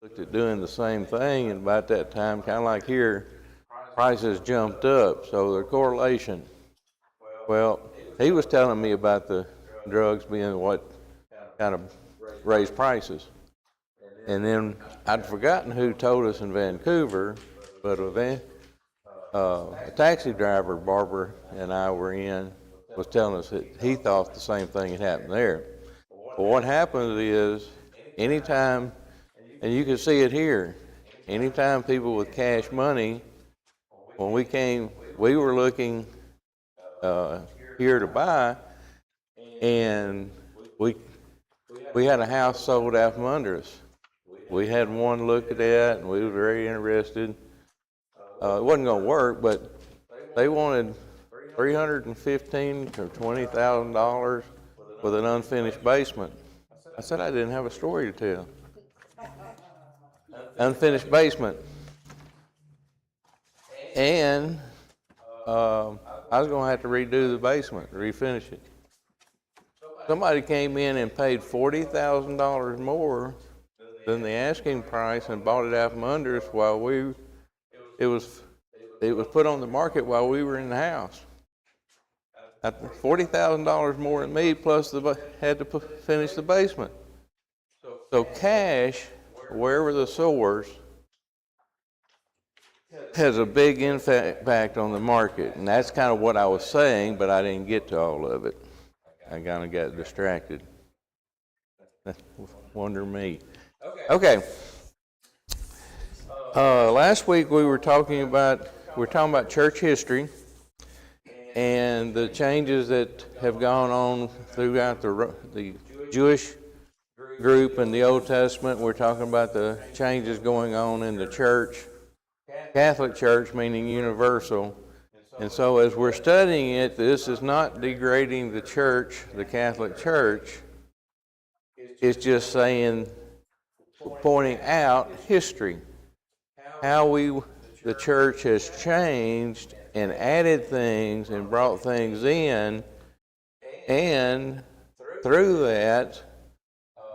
looked at doing the same thing, and about that time, kind of like here, prices jumped up, so the correlation. Well, he was telling me about the drugs being what kind of raised prices. And then I'd forgotten who told us in Vancouver, but a taxi driver, Barbara and I were in, was telling us that he thought the same thing had happened there. But what happens is, anytime, and you can see it here, anytime people with cash money, when we came, we were looking here to buy, and we had a house sold out from under us. We had one look at that, and we were very interested. It wasn't going to work, but they wanted $315,000 to $20,000 with an unfinished basement. I said I didn't have a story to tell. Unfinished basement. And I was going to have to redo the basement, refinish it. Somebody came in and paid $40,000 more than the asking price and bought it out from under us while it was put on the market while we were in the house. $40,000 more than me, plus had to finish the basement. So cash, wherever the source, has a big impact on the market, and that's kind of what I was saying, but I didn't get to all of it. I kind of got distracted. Wonder me. Okay. Last week we were talking about church history and the changes that have gone on throughout the Jewish group in the Old Testament. We're talking about the changes going on in the church, Catholic Church meaning universal. And so as we're studying it, this is not degrading the church, the Catholic Church. It's just saying, pointing out history, how the church has changed and added things and brought things in, and through that,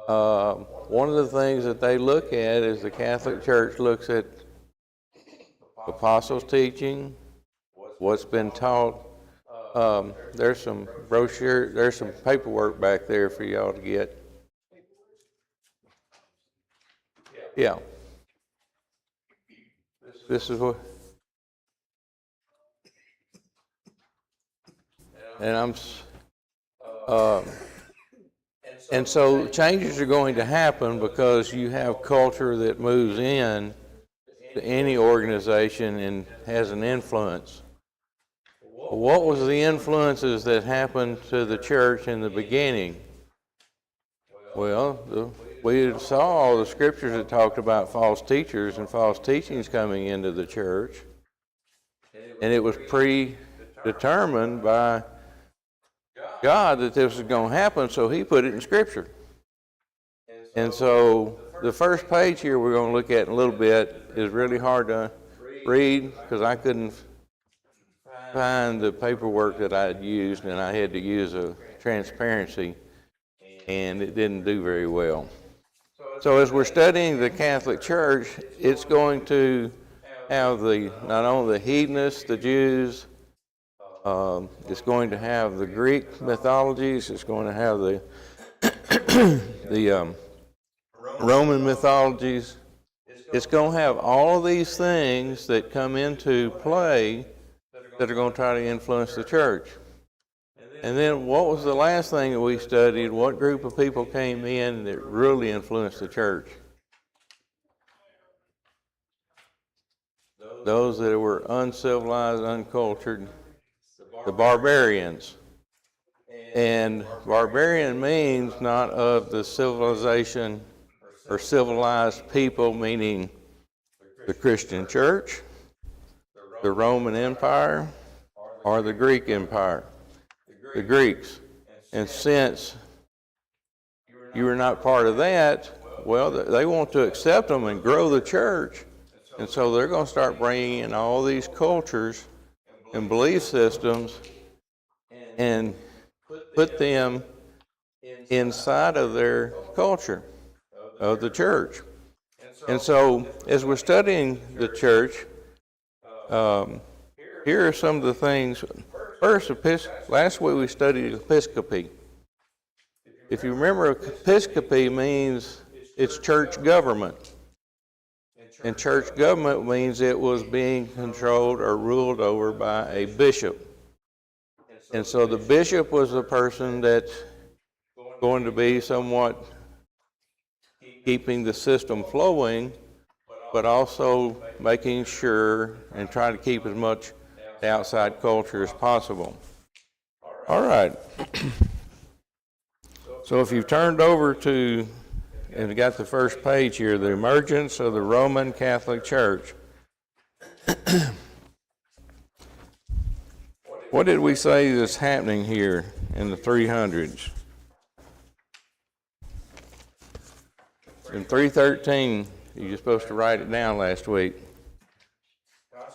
one of the things that they look at is the Catholic Church looks at apostles' teaching, what's been taught. There's some brochure, there's some paperwork back there for y'all to get. Yeah. This is what, and and so changes are going to happen because you have culture that moves in to any organization and has an influence. What was the influences that happened to the church in the beginning? Well, we saw all the scriptures that talked about false teachers and false teachings coming into the church, and it was predetermined by God that this was going to happen, so He put it in Scripture. And so the first page here we're going to look at in a little bit is really hard to read because I couldn't find the paperwork that I had used, and I had to use a transparency, and it didn't do very well. So as we're studying the Catholic Church, it's going to have not only the hedonists, the Jews, it's going to have the Greek mythologies, it's going to have the Roman mythologies. It's going to have all of these things that come into play that are going to try to influence the church. And then what was the last thing that we studied? What group of people came in that really influenced the church? Those that were uncivilized, uncultured, the barbarians. And barbarian means not of the civilization or civilized people, meaning the Christian church, the Roman Empire, or the Greek Empire. The Greeks. And since you were not part of that, well, they want to accept them and grow the church. And so they're going to start bringing in all these cultures and belief systems and put them inside of their culture, of the church. And so, as we're studying the church, um, here are some of the things. First, last week we studied episcopacy. If you remember, episcopacy means it's church government. And church government means it was being controlled or ruled over by a bishop. And so the bishop was the person that's going to be somewhat keeping the system flowing, but also making sure and trying to keep as much outside culture as possible. All right. So if you've turned over to, and got the first page here, the emergence of the Roman Catholic Church. What did we say is happening here in the 300s? In 313, you're supposed to write it down last week.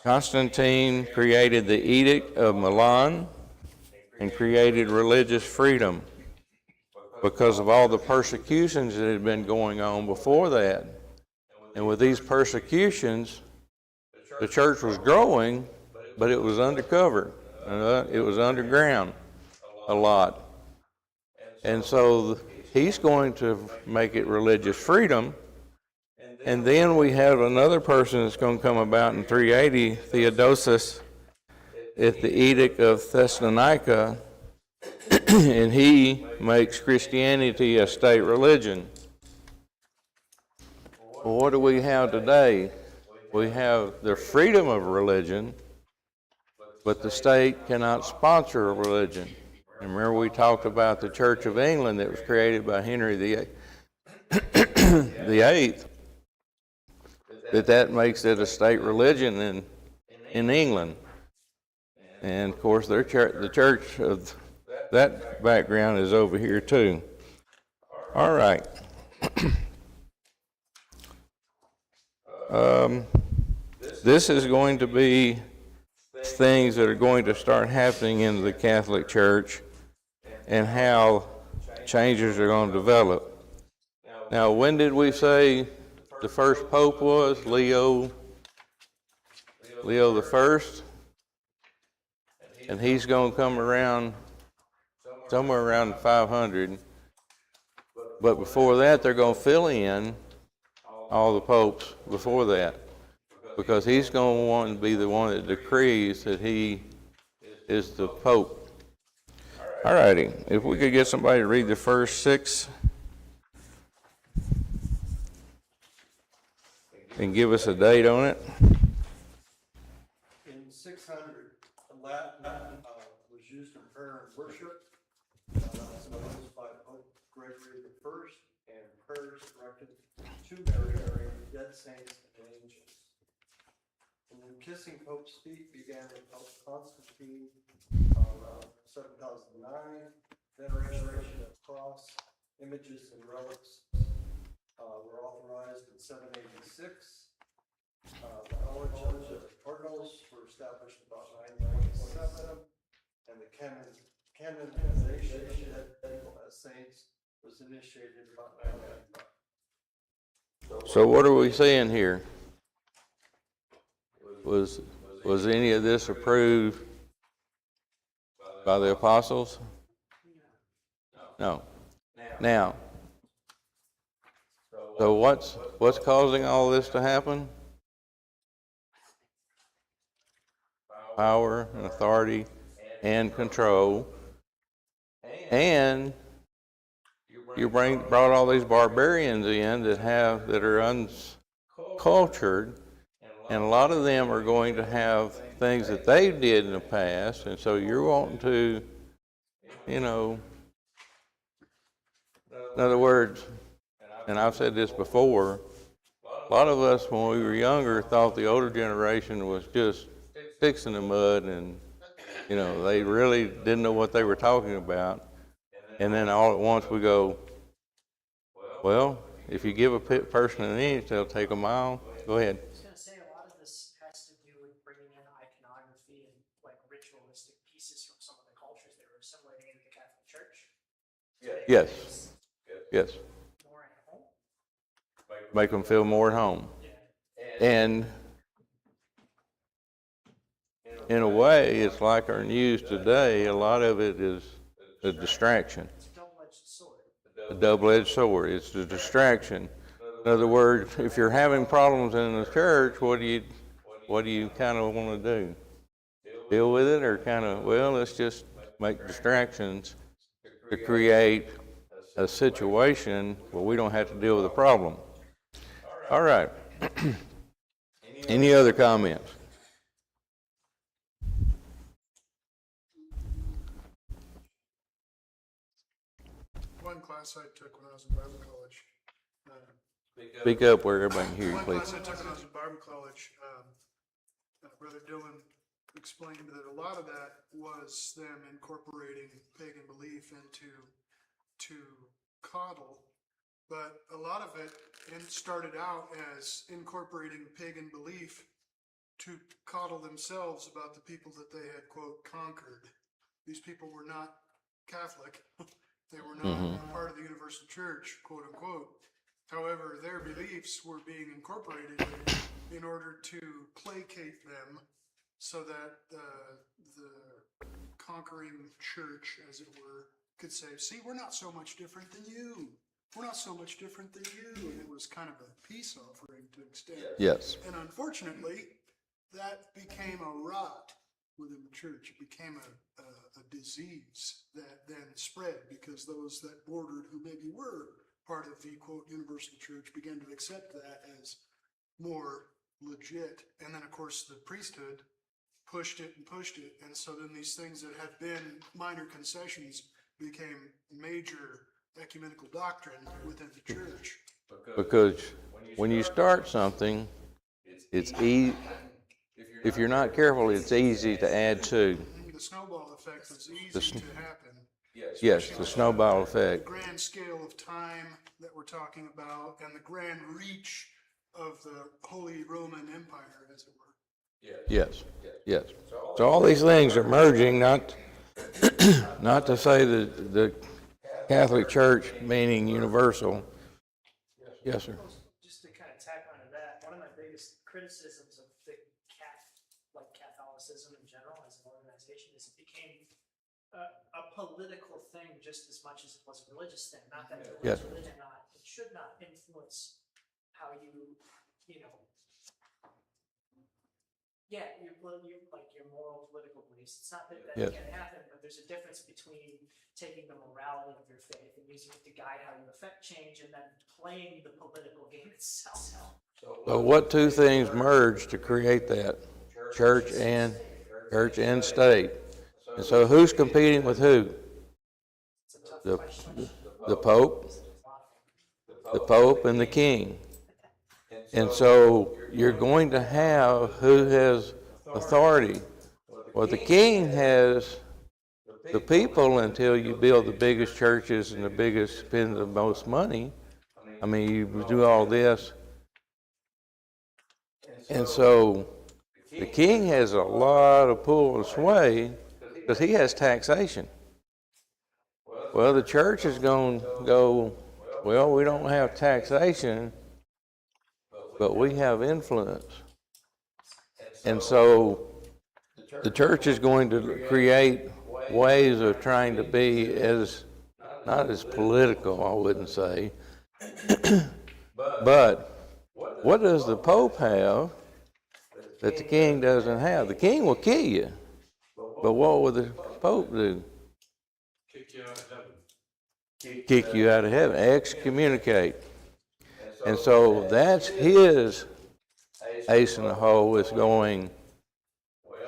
Constantine created the Edict of Milan and created religious freedom because of all the persecutions that had been going on before that. And with these persecutions, the church was growing, but it was undercover. It was underground a lot. And so he's going to make it religious freedom. And then we have another person that's going to come about in 380, Theodosius, at the Edict of Thessalonica, and he makes Christianity a state religion. Well, what do we have today? We have the freedom of religion, but the state cannot sponsor a religion. And remember we talked about the Church of England that was created by Henry the Eighth, that makes it a state religion in England. And of course the church of that background is over here too. All right. This is going to be things that are going to start happening in the Catholic Church and how changes are going to develop. Now, when did we say the first pope was? Leo the First, and he's going to come around somewhere around 500. But before that, they're going to fill in all the popes before that, because he's going to want to be the one that decrees that he is the pope. All righty, if we could get somebody to read the first 6 and give us a date on it. In 600, Latin was used in prayer and worship. It's noticed by Pope Gregory I, and prayers directed to Mary, dead saints, and angels. And then kissing Pope's feet began with Pope Constantine around 7009. Veneration of cross, images, and relics were authorized in 786. The knowledge of the cardinals were established about 997, and the canonization of people as saints was initiated about 995. So what are we saying here? Was any of this approved by the apostles? No. Now, so what's causing all this to happen? Power and authority and control. And you brought all these barbarians in that are uncultured, and a lot of them are going to have things that they did in the past, and so you're wanting to, in other words, and I've said this before, a lot of us when we were younger thought the older generation was just fixing the mud, and they really didn't know what they were talking about. And then all at once we go, well, if you give a person an inch, they'll take a mile. Go ahead. I was going to say a lot of this has to do with bringing in iconography and like ritualistic pieces from some of the cultures that were assimilating into the Catholic Church. Yes. Yes. More at home. make them feel more at home. And in a way, it's like our news today. A lot of it is a distraction. It's a double-edged sword. A double-edged sword. It's a distraction. In other words, if you're having problems in the church, what do you kind of want to do? Deal with it, or kind of, well, let's just make distractions to create a situation where we don't have to deal with the problem. All right. Any other comments? One class I took when I was in Bible college. Speak up where everybody can hear you, One please. class I took when I was in Bible college, Brother Dylan explained that a lot of that was them incorporating pagan belief to coddle, but a lot of it started out as incorporating pagan belief to coddle themselves about the people that they had, quote, conquered. These people were not Catholic. They were not part of the universal church, quote unquote. However, their beliefs were being incorporated in order to placate them so that the conquering church, as it were, could say, see, we're not so much different than you. We're not so much different than you. And it was kind of a peace offering to an extent. Yes. And unfortunately, that became a rot within the church. It became a disease that then spread because those that bordered, who maybe were part of the, quote, universal church, began to accept that as more legit. And then, of course, the priesthood pushed it. And so then these things that had been minor concessions became major ecumenical doctrine within the church. Because when you start something, it's easy. If you're not careful, it's easy to add to. The snowball effect was easy to happen. Yes, the snowball effect. The grand scale of time that we're talking about and the grand reach of the Holy Roman Empire, as it were. Yes, yes. So all these things are merging, not to say that the Catholic Church, meaning universal. Yes, sir. Just to kind of tack onto that, one of my biggest criticisms of the Catholicism in general as an organization is it became a political thing just as much as it was a religious thing. Not that Yes. religion it should not influence how you know, yeah, your moral political beliefs. It's not that Yes. can't happen, but there's a difference between taking the morality of your faith and using it to guide how you affect change and then playing the political game itself. So what two things merged to create that? Church and state. And so who's competing with who? It's a tough The question. Pope and the King. And so you're going to have who has authority. Well, the King has the people until you build the biggest churches and the biggest, spend the most money. I mean, you do all this. And so the King has a lot of pull and sway because he has taxation. Well, the church is going to go, well, we don't have taxation, but we have influence. And so the church is going to create ways of trying to be not as political, I wouldn't say, but what does the Pope have that the King doesn't have? The King will kill you, but what will the Pope do? Kick you out of heaven, excommunicate. And so that's his ace in the hole, is going,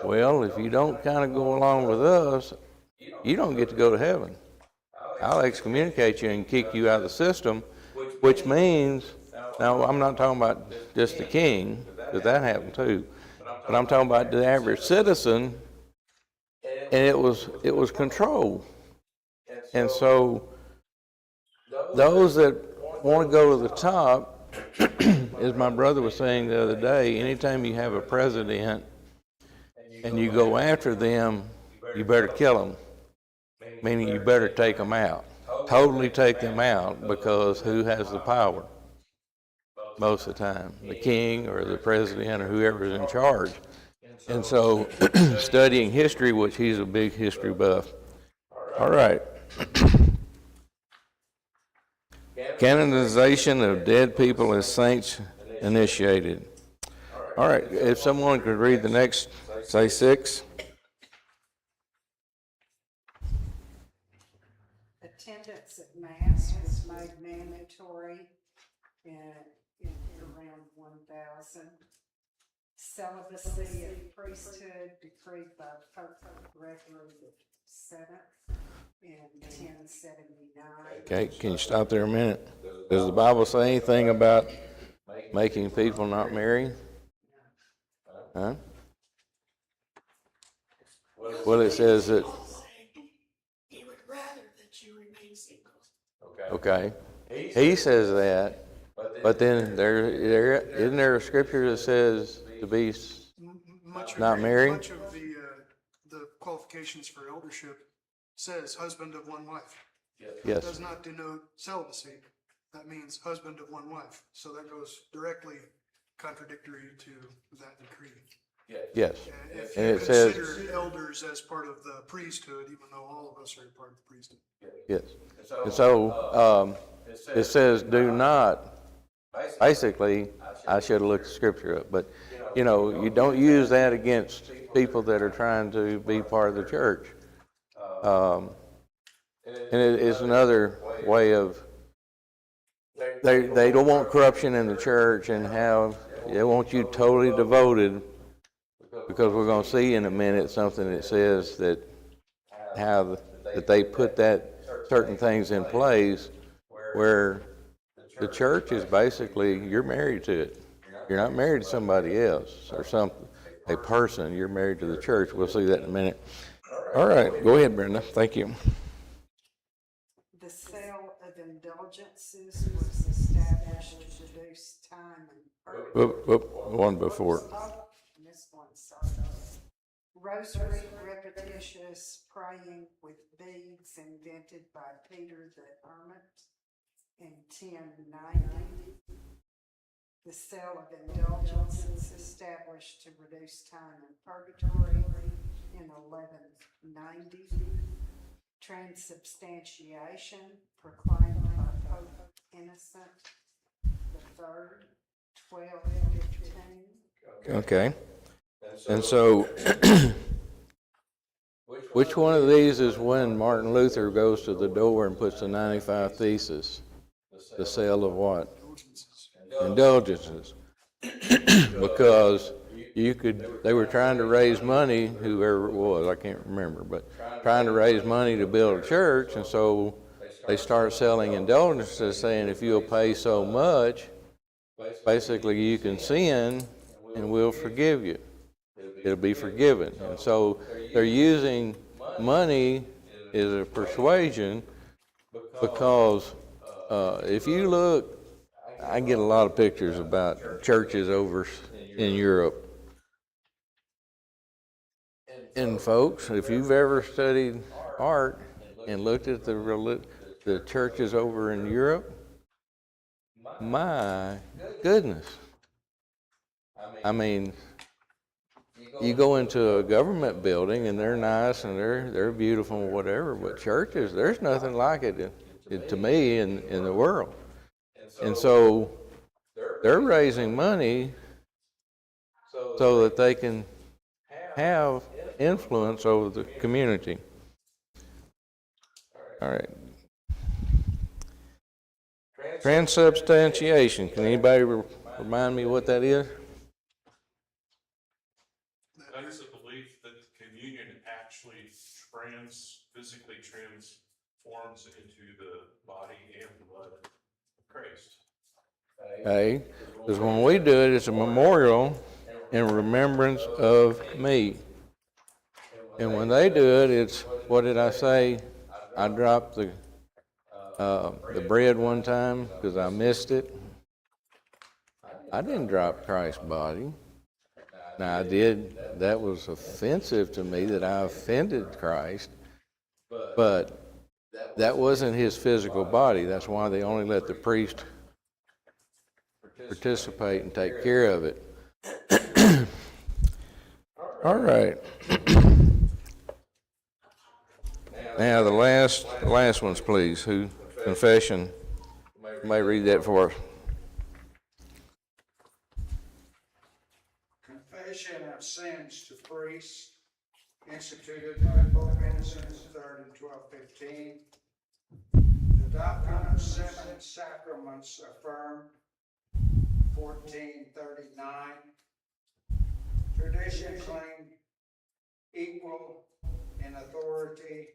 well, if you don't kind of go along with us, you don't get to go to heaven. I'll excommunicate you and kick you out of the system, which means, now I'm not talking about just the king, because that happened too, but I'm talking about the average citizen, and it was control. And so those that want to go to the top, as my brother was saying the other day, anytime you have a president and you go after them, you better kill them, meaning you better take them out. Totally take them out, because who has the power? most of the time, the king or the president or whoever's in charge. And so studying history, which he's a big history buff. All right. Canonization of dead people as saints initiated. All right, if someone could read the next, say 6. Attendance at Mass was made mandatory in around 1000. Celibacy of priesthood decreed by Pope Gregory VII in 1079. Okay, can you stop there a minute? Does the Bible say anything about making people not marry? Huh? Well, it says that. He would rather that you remain single. Okay, he says that, but then there isn't there a scripture that says to be not married? Much of the qualifications for eldership says husband of one wife. It Yes. does not denote celibacy. That means husband of one wife. So that goes directly contradictory to that decree. Yes. And if And you it says- consider elders as part of the priesthood, even though all of us are part of the priesthood. Yes. And so it says do not. Basically, I should have looked the scripture up, but you don't use that against people that are trying to be part of the church. And it's another way of they don't want corruption in the church and they want you totally devoted, because we're going to see in a minute something that says that that they put that certain things in place where the church is basically, you're married to it. You're not married to somebody else or a person. You're married to the church. We'll see that in a minute. All right, go ahead, Brenda. Thank you. The sale of indulgences was established to reduce time and One before. this one, sorry. Rosary repetitious praying with beads invented by Peter the Hermit in 1090. The sale of indulgences established to reduce time in purgatory in 1190. Transubstantiation proclaimed by Pope Innocent III, 1215. Okay. And so, which one of these is when Martin Luther goes to the door and puts the 95 Theses? The sale of what? Indulgences. Because they were trying to raise money, whoever it was, I can't remember, but trying to raise money to build a church, and so they start selling indulgences, saying if you'll pay so much, basically you can sin and we'll forgive you. It'll be forgiven. And so they're using money as a persuasion, because if you look, I get a lot of pictures about churches over in Europe. And folks, if you've ever studied art and looked at the churches over in Europe, my goodness. I mean, you go into a government building and they're nice and they're beautiful and whatever, but churches, there's nothing like it to me in the world. And so they're raising money so that they can have influence over the community. All right. Transubstantiation. Can anybody remind me what that is? That is a belief that the communion actually physically transforms into the body and blood of Christ. Okay, because when we do it, it's a memorial in remembrance of me. And when they do it, it's, what did I say? I dropped the bread one time because I missed it. I didn't drop Christ's body. Now I did, that was offensive to me that I offended Christ, but that wasn't his physical body. That's why they only let the priest participate and take care of it. All right. Now the last ones, please. Who confession? You may read that for us. Confession of sins to priests, instituted by Pope Innocent III in 1215. The doctrine of seven sacraments affirmed, 1439. Tradition claimed equal in authority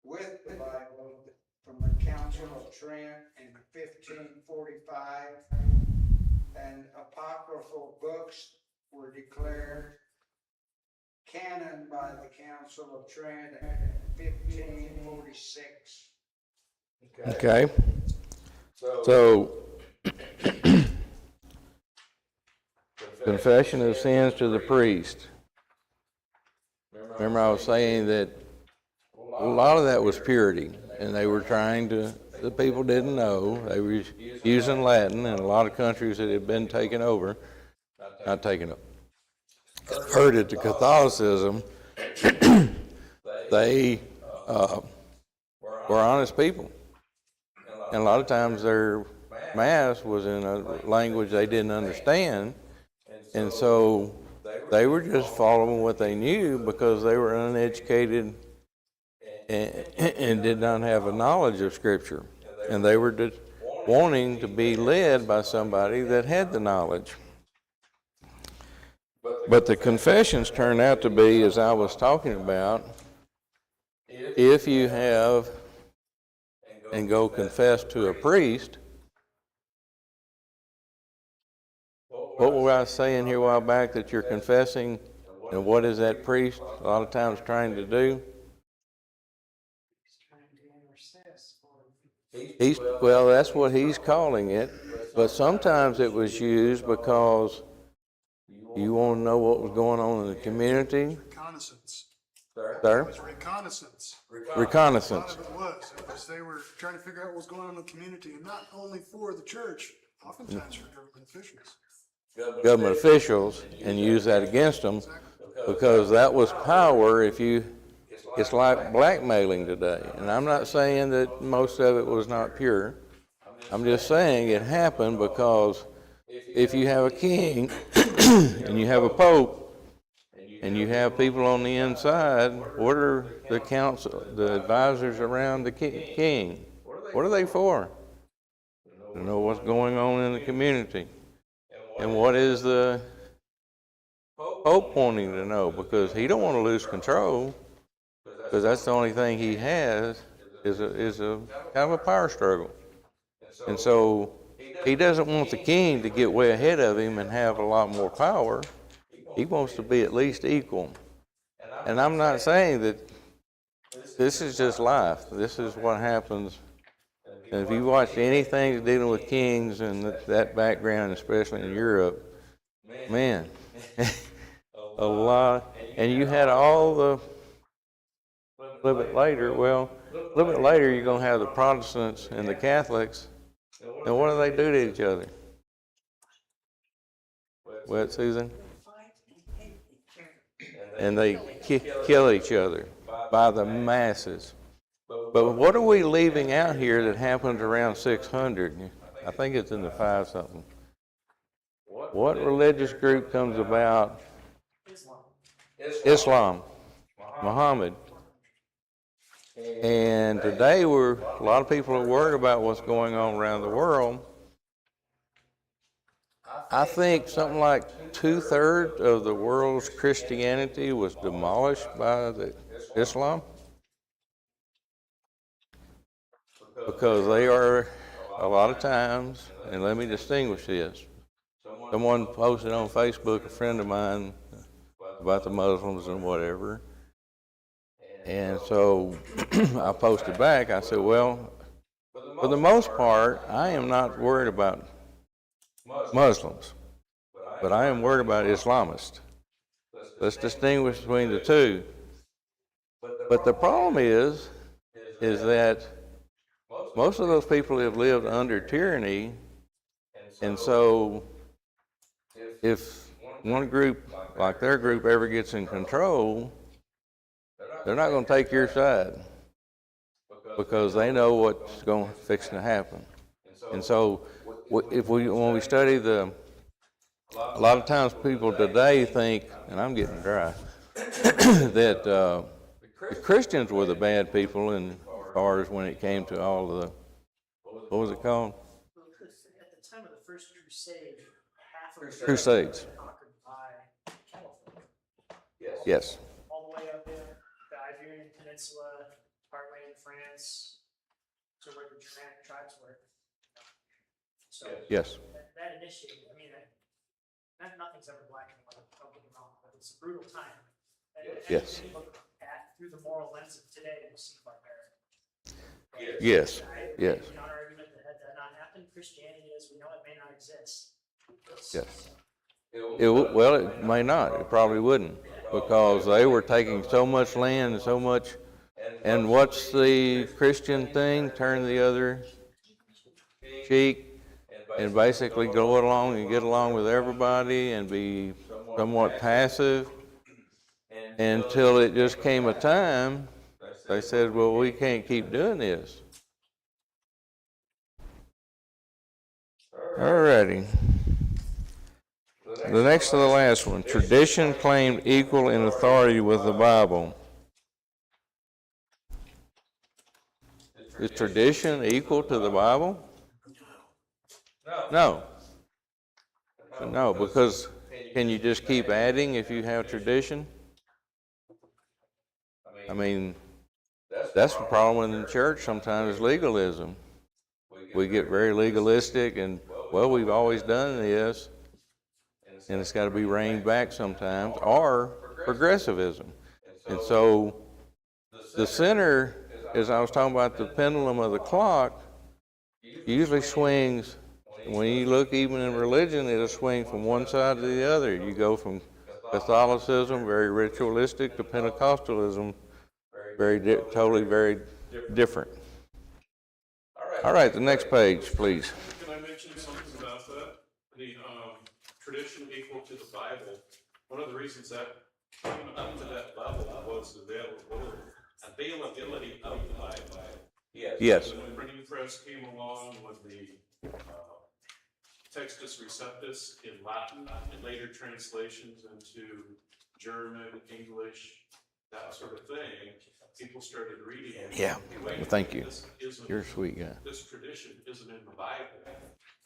with the Bible from the Council of Trent in 1545, and apocryphal books were declared canon by the Council of Trent in 1546. Okay. So, confession of sins to the priest. Remember I was saying that a lot of that was purity, and they were trying to, the people didn't know, they were using Latin, and a lot of countries that had been taken over, not taken up, converted to Catholicism, they were honest people. And a lot of times their mass was in a language they didn't understand, and so they were just following what they knew because they were uneducated and did not have a knowledge of Scripture. And they were just wanting to be led by somebody that had the knowledge. But the confessions turned out to be, as I was talking about, if you have and go confess to a priest, what were I saying here a while back that you're confessing, and what is that priest a lot of times trying to do? Well, that's what he's calling it, but sometimes it was used because you want to know what was going on in the community. Reconnaissance. Sir? It was reconnaissance. Reconnaissance. A lot of it was, because they were trying to figure out what was going on in the community, and not only for the church, oftentimes for government officials. Government officials, and use that against them, because that was power. It's like blackmailing today. And I'm not saying that most of it was not pure. I'm just saying it happened because if you have a king and you have a pope and you have people on the inside, what are the council, the advisors around the king? What are they for? To know what's going on in the community. And what is the Pope wanting to know? Because he don't want to lose control, because that's the only thing he has is a kind of a power struggle. And so he doesn't want the king to get way ahead of him and have a lot more power. He wants to be at least equal. And I'm not saying that this is just life. This is what happens. And if you watch anything dealing with kings and that background, especially in Europe, man, a lot. And you had all the, a little bit later, you're going to have the Protestants and the Catholics. And what do they do to each other? What, Susan? And they kill each other by the masses. But what are we leaving out here that happens around 600? I think it's in the 5 something. What religious group comes about? Islam. Muhammad. And today a lot of people are worried about what's going on around the world. I think something like 2/3 of the world's Christianity was demolished by the Islam. Because they are, a lot of times, and let me distinguish this. Someone posted on Facebook, a friend of mine, about the Muslims and whatever. And so I posted back, I said, well, for the most part, I am not worried about Muslims, but I am worried about Islamists. Let's distinguish between the two. But the problem is that most of those people have lived under tyranny, And so if one group, like their group, ever gets in control, they're not going to take your side because they know what's going fixing to happen. And so when we study a lot of times people today think, and I'm getting dry, that the Christians were the bad people as far as when it came to all of the, what was it called? Well, at the time of the first crusade, half of the Crusades. were conquered by California. Yes, All the way up there, the Iberian Peninsula, partway in France, to where the Germanic tribes were. So yes, that initiated, I mean, nothing's ever black and white, don't get me wrong, but it's a brutal time. And Yes. if you look at through the moral lens of today, it seems barbaric. yes, yes, Not argument that had that not happened, Christianity as we know it may not exist. yes. Well, it may not. It probably wouldn't, because they were taking so much land and so much. And what's the Christian thing? Turn the other cheek and basically go along and get along with everybody and be somewhat passive until it just came a time they said, well, we can't keep doing this. All righty. The next to the last one, tradition claimed equal in authority with the Bible. Is tradition equal to the Bible? No. No, because can you just keep adding if you have tradition? I mean, that's the problem in the church sometimes is legalism. We get very legalistic and, well, we've always done this, and it's got to be reined back sometimes, or progressivism. And so the center, as I was talking about the pendulum of the clock, usually swings, when you look even in religion, it'll swing from one side to the other. You go from Catholicism, very ritualistic, to Pentecostalism, totally very different. All right, the next page, please. Can I mention something about that? The tradition equal to the Bible. One of the reasons that came up to that level was the availability of the Bible. Yes. When the printing press came along with the Textus Receptus in Latin and later translations into German, English, that sort of thing, people started reading it. Yeah. Wait, Well, thank you. this You're a sweet guy. This tradition isn't in the Bible.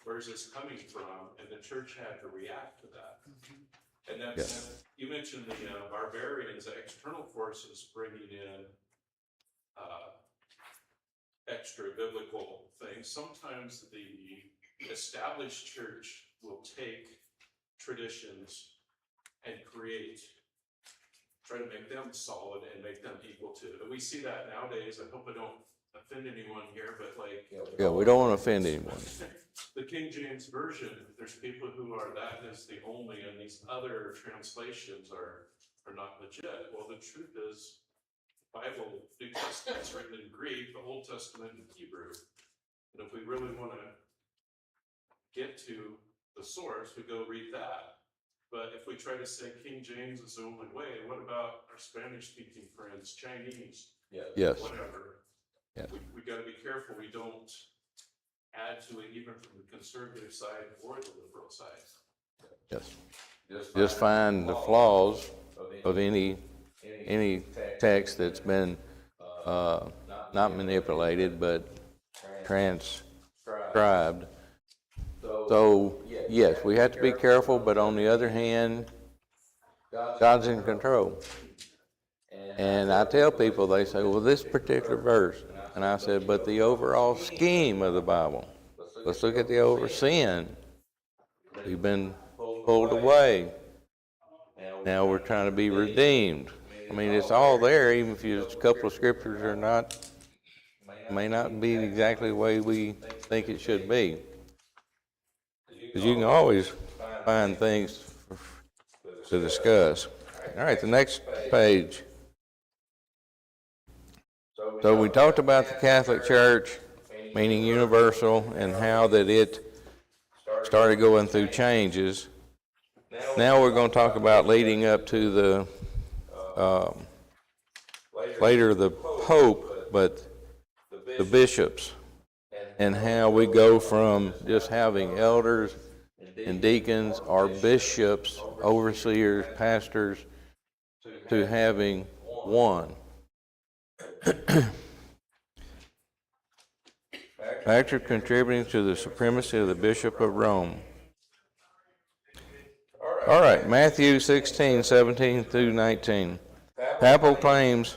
Where's this coming from? And the church had to react to that. And that's, Yes. you mentioned the barbarians, the external forces bringing in extra biblical things. Sometimes the established church will take traditions and try to make them solid and make them equal to. And we see that nowadays. I hope I don't offend anyone here, but like, Yeah, we don't want to offend anyone. the King James Version, there's people who are, that is the only, and these other translations are not legit. Well, the truth is, the Bible, New Testament is written in Greek, the Old Testament in Hebrew. And if we really want to get to the source, we go read that. But if we try to say King James is the only way, what about our Spanish-speaking friends, Chinese? Yes. Whatever. Yeah. We got to be careful we don't add to it even from the conservative side or the liberal side. Yes. Just find the flaws of any text that's been not manipulated but transcribed. So, yes, we have to be careful, but on the other hand, God's in control. And I tell people, they say, well, this particular verse, and I said, but the overall scheme of the Bible. Let's look at the over sin. We've been pulled away. Now we're trying to be redeemed. I mean, it's all there, even if a couple of scriptures are may not be exactly the way we think it should be. Because you can always find things to discuss. All right, the next page. So we talked about the Catholic Church, meaning universal, and how that it started going through changes. Now we're going to talk about leading up to the later the Pope, but the bishops, and how we go from just having elders and deacons or bishops, overseers, pastors, to having one. Factor contributing to the supremacy of the Bishop of Rome. All right, Matthew 16:17 through 19. Papal claims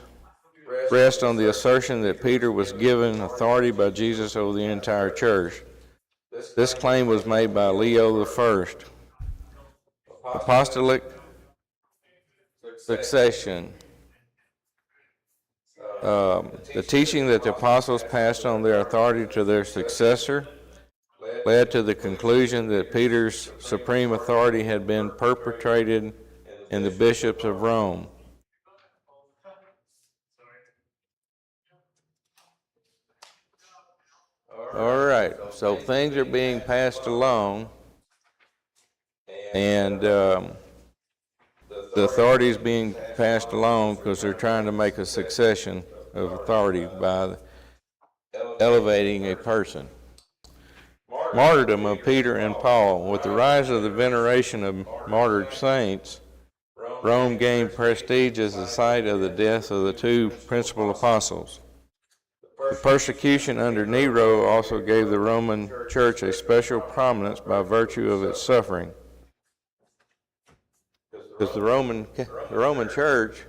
rest on the assertion that Peter was given authority by Jesus over the entire church. This claim was made by Leo I. Apostolic succession. The teaching that the apostles passed on their authority to their successor led to the conclusion that Peter's supreme authority had been perpetrated in the bishops of Rome. All right, so things are being passed along, and the authority is being passed along because they're trying to make a succession of authority by elevating a person. Martyrdom of Peter and Paul. With the rise of the veneration of martyred saints, Rome gained prestige as the site of the death of the two principal apostles. The persecution under Nero also gave the Roman Church a special prominence by virtue of its suffering. Because the Roman Church,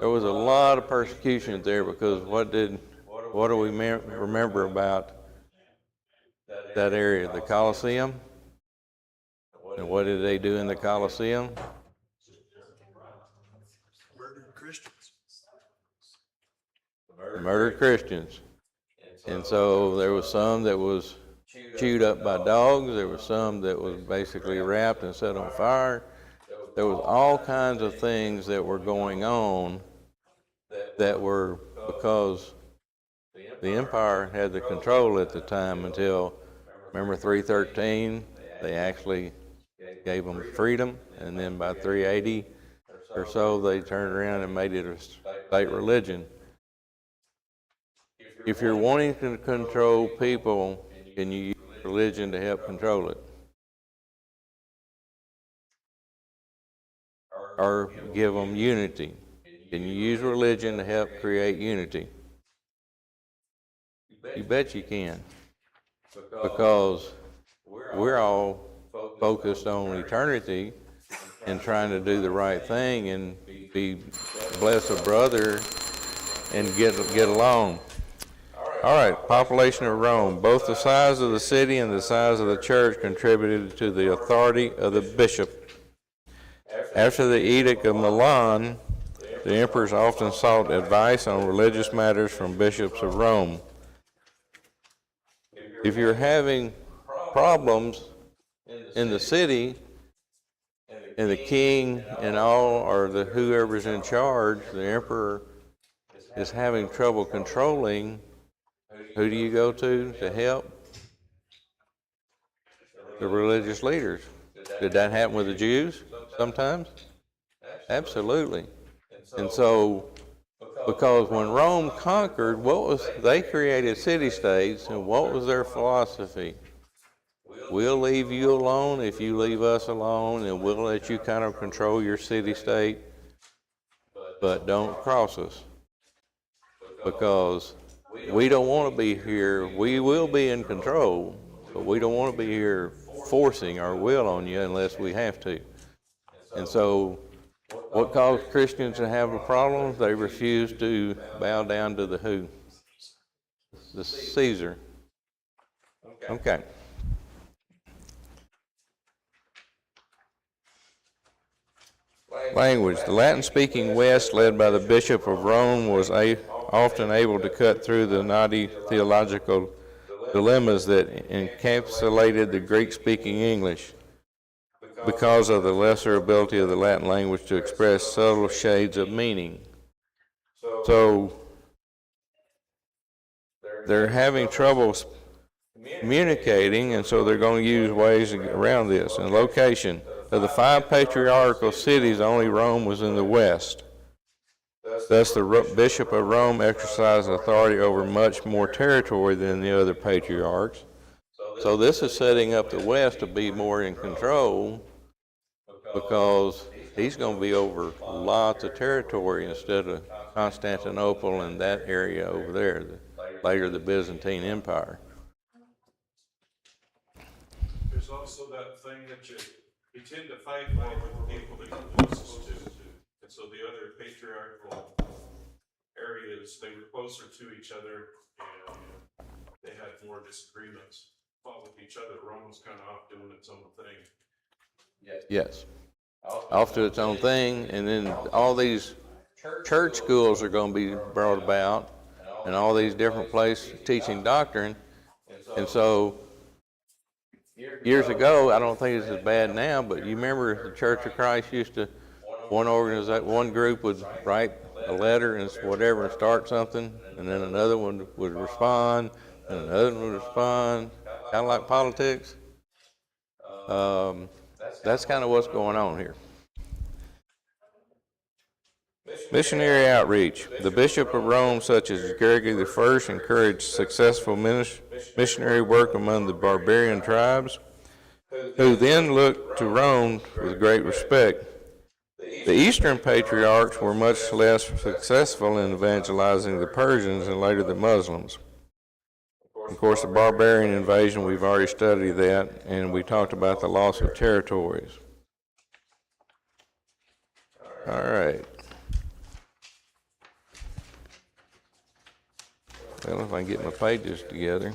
there was a lot of persecution there, because what do we remember about that area? The Colosseum. And what did they do in the Colosseum? Murdered Christians. Murdered Christians. And so there was some that was chewed up by dogs. There was some that was basically wrapped and set on fire. There was all kinds of things that were going on that were because the empire had the control at the time until, remember 313, they actually gave them freedom, and then by 380 or so they turned around and made it a state religion. If you're wanting to control people, can you use religion to help control it? Or give them unity? Can you use religion to help create unity? You bet you can. Because we're all focused on eternity and trying to do the right thing and bless a brother and get along. All right, population of Rome. Both the size of the city and the size of the church contributed to the authority of the bishop. After the Edict of Milan, the emperors often sought advice on religious matters from bishops of Rome. If you're having problems in the city, and the king and all, or the whoever's in charge, the emperor, is having trouble controlling, who do you go to help? The religious leaders. Did that happen with the Jews sometimes? Absolutely. And so, because when Rome conquered, they created city-states, and what was their philosophy? We'll leave you alone if you leave us alone, and we'll let you kind of control your city-state, but don't cross us. Because we don't want to be here. We will be in control, but we don't want to be here forcing our will on you unless we have to. And so, what caused Christians to have a problem? They refused to bow down to the who? The Caesar. Okay. Language. The Latin-speaking West, led by the Bishop of Rome, was often able to cut through the knotty theological dilemmas that encapsulated the Greek-speaking English, because of the lesser ability of the Latin language to express subtle shades of meaning. So they're having trouble communicating, and so they're going to use ways around this. And location of the 5 patriarchal cities, only Rome was in the west. Thus, the Bishop of Rome exercised authority over much more territory than the other patriarchs. So this is setting up the west to be more in control, because he's going to be over lots of territory instead of Constantinople and that area over there, later the Byzantine Empire. There's also that thing that you tend to fight more with the people that you're closest to. And so the other patriarchal areas, they were closer to each other and they had more disagreements, fought with each other. Rome was kind of off doing its own thing. Yes, off to its own thing, and then all these church schools are going to be brought about, and all these different places teaching doctrine. And so years ago, I don't think it's as bad now, but you remember the Church of Christ used to, one group would write a letter and whatever and start something, and then another one would respond, and another one would respond, kind of like politics. That's kind of what's going on here. Missionary outreach. The Bishop of Rome, such as Gregory I, encouraged successful missionary work among the barbarian tribes, who then looked to Rome with great respect. The Eastern patriarchs were much less successful in evangelizing the Persians and later the Muslims. Of course, the barbarian invasion, we've already studied that, and we talked about the loss of territories. All right. Well, if I can get my pages together.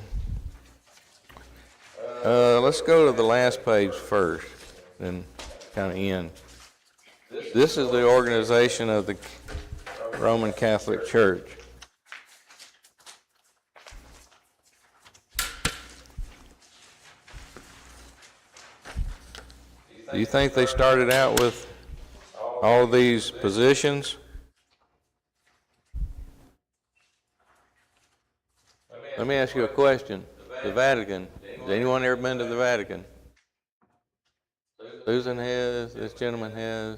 Let's go to the last page first, then kind of end. This is the organization of the Roman Catholic Church. Do you think they started out with all these positions? Let me ask you a question. The Vatican. Has anyone ever been to the Vatican? Susan has. This gentleman has.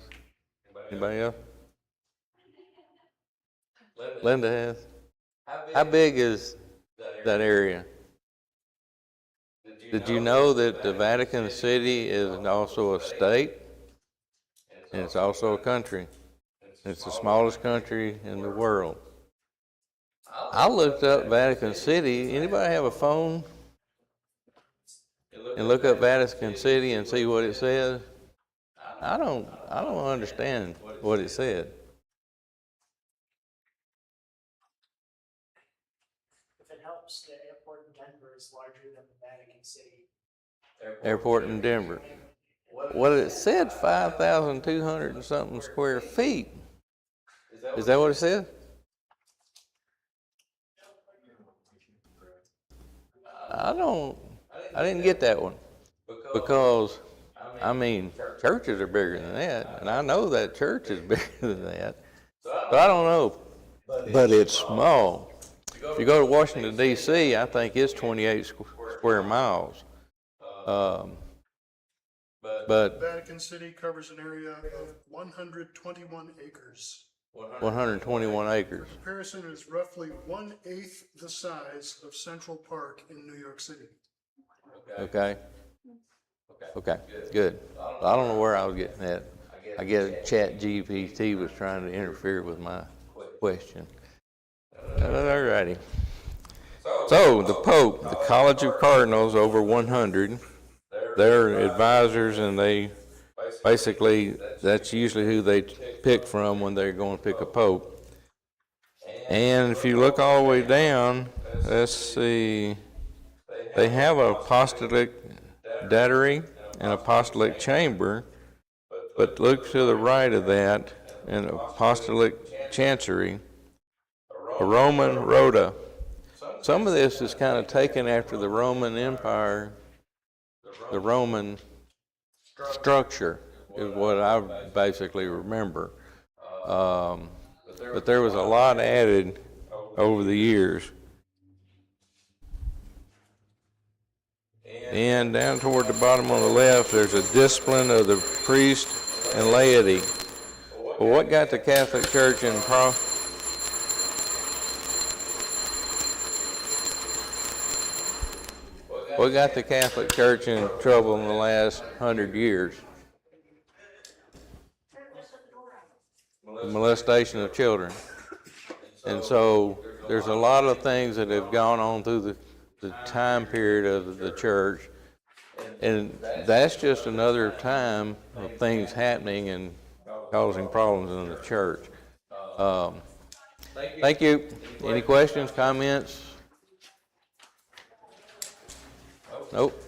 Anybody else? Linda has. How big is that area? Did you know that the Vatican City is also a state? And it's also a country. It's the smallest country in the world. I looked up Vatican City. Anybody have a phone? And look up Vatican City and see what it says? I don't understand what it said. If it helps, the airport in Denver is larger than the Vatican City. Airport in Denver. Well, it said 5,200 and something square feet. Is that what it said? I didn't get that one. Because, I mean, churches are bigger than that. And I know that church is bigger than that. But I don't know. But it's small. If you go to Washington, D.C., I think it's 28 square miles. But Vatican City covers an area of 121 acres. 121 acres. For comparison, is roughly 1/8 the size of Central Park in New York City. Okay. Okay, good. I don't know where I was getting that. I guess ChatGPT was trying to interfere with my question. All righty. So the Pope, the College of Cardinals, over 100. They're advisors, and they basically, that's usually who they pick from when they're going to pick a Pope. And if you look all the way down, let's see, they have an apostolic datary and apostolic chamber, but look to the right of that, an apostolic chancery, a Roman rota. Some of this is kind of taken after the Roman Empire, the Roman structure is what I basically remember. But there was a lot added over the years. And down toward the bottom on the left, there's a discipline of the priest and laity. Well, what got the Catholic Church in what got the Catholic Church in trouble in the last 100 years? Molestation of children. And so there's a lot of things that have gone on through the time period of the church, and that's just another time of things happening and causing problems in the church. Thank you. Any questions, comments? Nope.